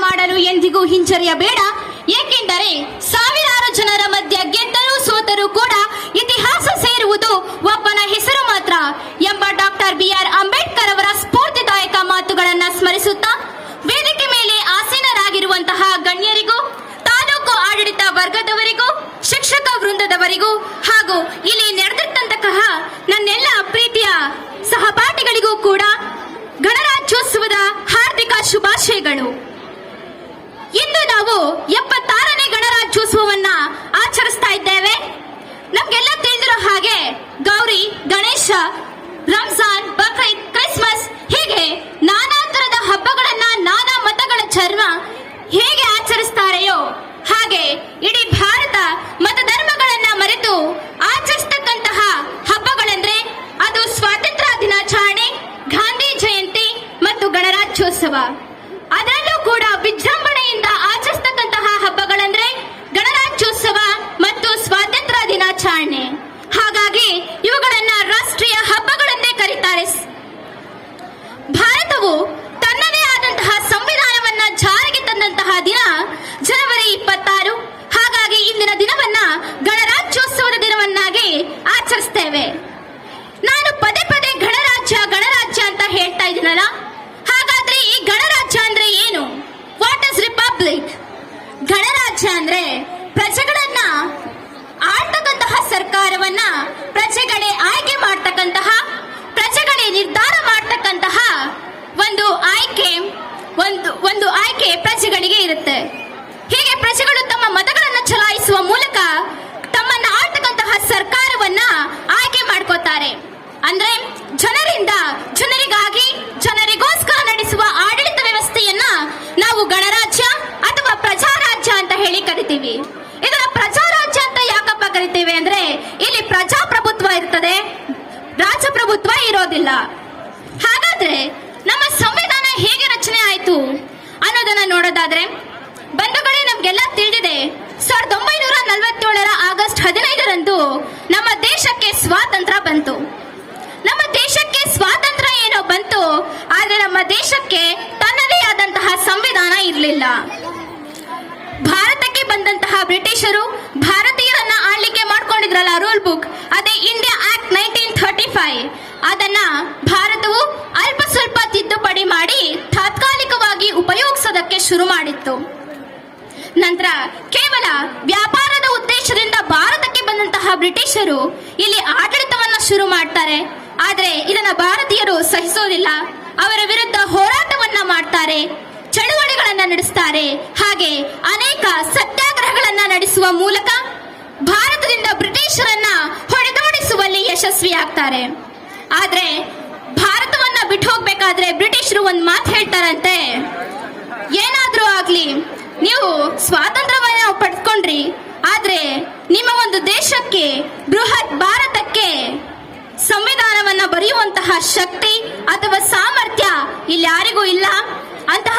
ಮಾಡಲು ಎಂದಿಗೂ ಹಿಂಜರಿಯಬೇಡ. ಏಕೆಂದರೆ ಸಾವಿರಾರು ಜನರ ಮಧ್ಯ ಗೆದ್ದರೂ ಸೋತರೂ ಕೂಡ ಇತಿಹಾಸ ಸೇರುವುದು ಒಬ್ಬನ ಹೆಸರು ಮಾತ್ರ ಎಂಬ ಡಾಕ್ಟರ್ ಬಿ.ಆರ್. ಅಂಬೇಡ್ಕರ್ ಅವರ ಸ್ಫೂರ್ತಿದಾಯಕ ಮಾತುಗಳನ್ನು ಸ್ಮರಿಸುತ್ತಾ ವೇದಿಕೆ ಮೇಲೆ ಆಸೀನರಾಗಿರುವಂತಹ ಗಣ್ಯರಿಗೂ, ತಾಲೂಕು ಆಡಳಿತ ವರ್ಗದವರಿಗೂ, ಶಿಕ್ಷಕ ವೃಂದದವರಿಗೂ ಹಾಗೂ ಇಲ್ಲಿ ನಡೆದಿರ್ತಂತಹ ನನ್ನೆಲ್ಲ ಪ್ರೀತಿಯ ಸಹಪಾಠಿಗಳಿಗೂ ಕೂಡ ಗಣರಾಜ್ಯೋತ್ಸವದ ಹಾರ್ದಿಕ ಶುಭಾಶಯಗಳು. ಇಂದು ನಾವು 76ನೇ ಗಣರಾಜ್ಯೋತ್ಸವವನ್ನ ಆಚರಿಸ್ತಾ ಇದ್ದೇವೆ. ನಮ್ಗೆಲ್ಲ ತಿಳಿದಿರೋ ಹಾಗೆ ಗೌರಿ, ಗಣೇಶ, ರಂಜಾನ್, ಬಕ್ರೀದ್, ಕ್ರಿಸ್ಮಸ್ ಹೀಗೆ ನಾನಾ ತರದ ಹಬ್ಬಗಳನ್ನ ನಾನಾ ಮತಗಳ ಧರ್ಮ ಹೇಗೆ ಆಚರಿಸ್ತಾರೆಯೋ ಹಾಗೆ ಇಡೀ ಭಾರತ ಮತಧರ್ಮಗಳನ್ನ ಮರೆತು ಆಚರಿಸತಕ್ಕಂತಹ ಹಬ್ಬಗಳೆಂದ್ರೆ ಅದು ಸ್ವಾತಂತ್ರ್ಯ ದಿನಾಚರಣೆ, ಗಾಂಧಿ ಜಯಂತಿ ಮತ್ತು ಗಣರಾಜ್ಯೋತ್ಸವ. ಅದರಲ್ಲೂ ಕೂಡ ವಿಜೃಂಭಣೆಯಿಂದ ಆಚರಿಸತಕ್ಕಂತಹ ಹಬ್ಬಗಳಂದ್ರೆ ಗಣರಾಜ್ಯೋತ್ಸವ ಮತ್ತು ಸ್ವಾತಂತ್ರ್ಯ ದಿನಾಚರಣೆ. ಹಾಗಾಗಿ ಇವುಗಳನ್ನ ರಾಷ್ಟ್ರೀಯ ಹಬ್ಬಗಳೆಂದೇ ಕರೀತಾರೆ. ಭಾರತವು ತನ್ನದೇ ಆದಂತಹ ಸಂವಿಧಾನವನ್ನ ಜಾರಿಗೆ ತಂದಂತಹ ದಿನ ಜನವರಿ 26. ಹಾಗಾಗಿ ಇಂದಿನ ದಿನವನ್ನ ಗಣರಾಜ್ಯೋತ್ಸವದ ದಿನವನ್ನಾಗಿ ಆಚರಿಸ್ತೇವೆ. ನಾನು ಪದೇ ಪದೇ ಗಣರಾಜ್ಯ ಗಣರಾಜ್ಯ ಅಂತ ಹೇಳ್ತಾ ಇದ್ದೀನಲ್ಲ, ಹಾಗಾದ್ರೆ ಈ ಗಣರಾಜ್ಯ ಅಂದ್ರೆ ಏನು? What is republic? ಗಣರಾಜ್ಯ ಅಂದ್ರೆ ಪ್ರಜೆಗಳನ್ನ ಆಳ್ತಕ್ಕಂತಹ ಸರ್ಕಾರವನ್ನ ಪ್ರಜೆಗಳೇ ಆಯ್ಕೆ ಮಾಡ್ತಕ್ಕಂತಹ, ಪ್ರಜೆಗಳೇ ನಿರ್ಧಾರ ಮಾಡ್ತಕ್ಕಂತಹ ಒಂದು ಆಯ್ಕೆ ಪ್ರಜೆಗಳಿಗೆ ಇರುತ್ತೆ. ಹೀಗೆ ಪ್ರಜೆಗಳು ತಮ್ಮ ಮತಗಳನ್ನು ಚಲಾಯಿಸುವ ಮೂಲಕ ತಮ್ಮನ್ನ ಆಳ್ತಕ್ಕಂತಹ ಸರ್ಕಾರವನ್ನ ಆಯ್ಕೆ ಮಾಡ್ಕೋತಾರೆ. ಅಂದ್ರೆ ಜನರಿಂದ ಜನರಿಗಾಗಿ ಜನರಿಗೋಸ್ಕರ ನಡೆಸುವ ಆಡಳಿತ ವ್ಯವಸ್ಥೆಯನ್ನ ನಾವು ಗಣರಾಜ್ಯ ಅಥವಾ ಪ್ರಜಾರಾಜ್ಯ ಅಂತ ಹೇಳಿ ಕರಿತೀವಿ. ಇದನ್ನ ಪ್ರಜಾರಾಜ್ಯ ಅಂತ ಯಾಕಪ್ಪ ಕರಿತೀವಿ ಅಂದ್ರೆ ಇಲ್ಲಿ ಪ್ರಜಾಪ್ರಭುತ್ವ ಇರ್ತದೆ, ರಾಜಪ್ರಭುತ್ವ ಇರೋದಿಲ್ಲ. ಹಾಗಾದ್ರೆ ನಮ್ಮ ಸಂವಿಧಾನ ಹೇಗೆ ರಚನೆ ಆಯ್ತು ಅನ್ನೋದನ್ನ ನೋಡೋದಾದ್ರೆ ಬಂಧುಗಳೇ, ನಮ್ಗೆಲ್ಲ ತಿಳಿದಿದೆ 1947 ಆಗಸ್ಟ್ 15ರಂದು ನಮ್ಮ ದೇಶಕ್ಕೆ ಸ್ವಾತಂತ್ರ್ಯ ಬಂತು. ನಮ್ಮ ದೇಶಕ್ಕೆ ಸ್ವಾತಂತ್ರ್ಯ ಏನೋ ಬಂತು, ಆದ್ರೆ ನಮ್ಮ ದೇಶಕ್ಕೆ ತನ್ನದೇ ಆದಂತಹ ಸಂವಿಧಾನ ಇರಲಿಲ್ಲ. ಭಾರತಕ್ಕೆ ಬಂದಂತಹ ಬ್ರಿಟಿಷರು ಭಾರತೀಯರನ್ನ ಆಳ್ವಿಕೆ ಮಾಡ್ಕೊಂಡಿದ್ರಲ್ಲ, ರೂಲ್ ಬುಕ್, ಅದೇ ಇಂಡಿಯಾ ಆಕ್ಟ್ 1935. ಅದನ್ನ ಭಾರತವು ಅಲ್ಪ ಸ್ವಲ್ಪ ತಿದ್ದುಪಡಿ ಮಾಡಿ ತಾತ್ಕಾಲಿಕವಾಗಿ ಉಪಯೋಗಿಸೋದಕ್ಕೆ ಶುರು ಮಾಡಿತ್ತು. ನಂತರ ಕೇವಲ ವ್ಯಾಪಾರದ ಉದ್ದೇಶದಿಂದ ಭಾರತಕ್ಕೆ ಬಂದಂತಹ ಬ್ರಿಟಿಷರು ಇಲ್ಲಿ ಆಡಳಿತವನ್ನ ಶುರು ಮಾಡ್ತಾರೆ. ಆದ್ರೆ ಇದನ್ನ ಭಾರತೀಯರು ಸಹಿಸೋದಿಲ್ಲ. ಅವರ ವಿರುದ್ಧ ಹೋರಾಟವನ್ನ ಮಾಡ್ತಾರೆ, ಚಳುವಳಿಗಳನ್ನ ನಡೆಸ್ತಾರೆ. ಹಾಗೆ ಅನೇಕ ಸತ್ಯಾಗ್ರಹಗಳನ್ನ ನಡೆಸುವ ಮೂಲಕ ಭಾರತದಿಂದ ಬ್ರಿಟಿಷರನ್ನ ಹೊಡೆದೋಡಿಸುವಲ್ಲಿ ಯಶಸ್ವಿಯಾಗ್ತಾರೆ. ಆದ್ರೆ ಭಾರತವನ್ನ ಬಿಟ್ಟು ಹೋಗ್ಬೇಕಾದ್ರೆ ಬ್ರಿಟಿಷರು ಒಂದ್ ಮಾತು ಹೇಳ್ತಾರಂತೆ, ಏನಾದ್ರೂ ಆಗ್ಲಿ ನೀವು ಸ್ವಾತಂತ್ರ್ಯವನ್ನ ಪಡ್ಕೊಂಡ್ರಿ, ಆದ್ರೆ ನಿಮ್ಮ ಒಂದು ದೇಶಕ್ಕೆ, ಬೃಹತ್ ಭಾರತಕ್ಕೆ ಸಂವಿಧಾನವನ್ನ ಬರೆಯುವಂತಹ ಶಕ್ತಿ ಅಥವಾ ಸಾಮರ್ಥ್ಯ ಇಲ್ಲಿ ಯಾರಿಗೂ ಇಲ್ಲ. ಅಂತಹ